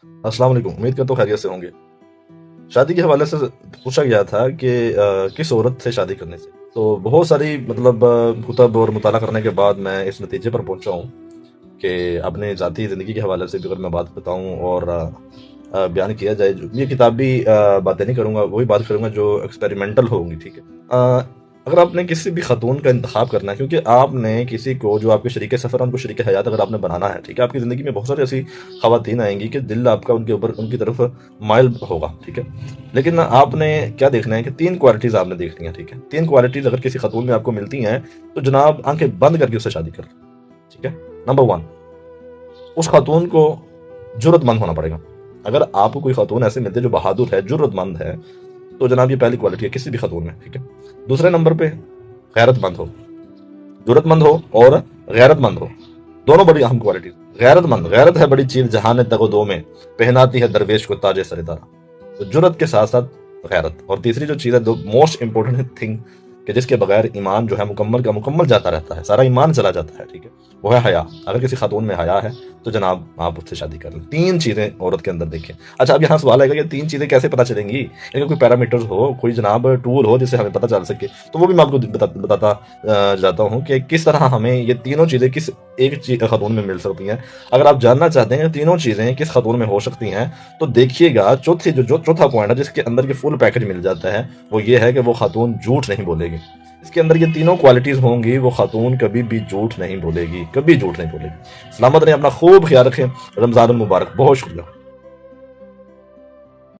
अस्सलाम वालेकुम, उम्मीद करता हूँ खैरियत से होंगे। शादी के हवाले से पूछा गया था कि किस औरत से शादी करने से। तो बहुत सारी मतलब कुतब और मुताला करने के बाद मैं इस नतीजे पर पहुंचा हूँ कि अपने ज़ाती ज़िंदगी के हवाले से भी अगर मैं बात बताऊँ और बयान किया जाए, ये किताबी बातें नहीं करूँगा, वही बात करूँगा जो एक्सपेरिमेंटल होंगी, ठीक है। अगर आपने किसी भी खातून का इंतखाब करना है, क्योंकि आपने किसी को जो आपके शरीक सफ़र, उनको शरीक हयात अगर आपने बनाना है, ठीक है, आपकी ज़िंदगी में बहुत सारी ऐसी ख़वातीन आएंगी कि दिल आपका उनके ऊपर, उनकी तरफ माइल होगा, ठीक है। लेकिन आपने क्या देखना है कि 3 क्वालिटीज़ आपने देखनी है, ठीक है। 3 क्वालिटीज़ अगर किसी खातून में आपको मिलती हैं तो जनाब आंखें बंद करके उससे शादी कर, ठीक है। नंबर 1, उस खातून को जुर्रतमंद होना पड़ेगा। अगर आपको कोई खातून ऐसे मिलती है जो बहादुर है, जुर्रतमंद है, तो जनाब ये पहली क्वालिटी है किसी भी खातून में, ठीक है। दूसरे नंबर पे गैरतमंद हो, जुर्रतमंद हो और गैरतमंद हो, दोनों बड़ी अहम क्वालिटी। गैरतमंद, गैरत है बड़ी चीज जहान तगो दो में, पहनाती है दरवेश को ताजे सरेदारा। तो जुर्रत के साथ साथ गैरत। और तीसरी जो चीज है, दो मोस्ट इंपॉर्टेंट थिंग कि जिसके बगैर ईमान जो है मुकम्मल का मुकम्मल जाता रहता है, सारा ईमान चला जाता है, ठीक है, वो है हया। अगर किसी खातून में हया है तो जनाब आप उससे शादी कर लें। 3 चीजें औरत के अंदर देखें। अच्छा, अब यहाँ सवाल आएगा कि 3 चीजें कैसे पता चलेंगी? इनका कोई पैरामीटर्स हो, कोई जनाब टूल हो जिससे हमें पता चल सके, तो वो भी मैं आपको बताता जाता हूँ कि किस तरह हमें ये तीनों चीजें किस एक खातून में मिल सकती हैं। अगर आप जानना चाहते हैं तीनों चीजें किस खातून में हो सकती हैं, तो देखिएगा चौथा पॉइंट है जिसके अंदर के फुल पैकेज मिल जाता है, वो ये है कि वो खातून झूठ नहीं बोलेगी। इसके अंदर ये तीनों क्वालिटीज होंगी, वो खातून कभी भी झूठ नहीं बोलेगी, कभी झूठ नहीं बोलेगी। सलामत रहें, अपना खूब ख्याल रखें। रमजान मुबारक, बहुत शुक्रिया।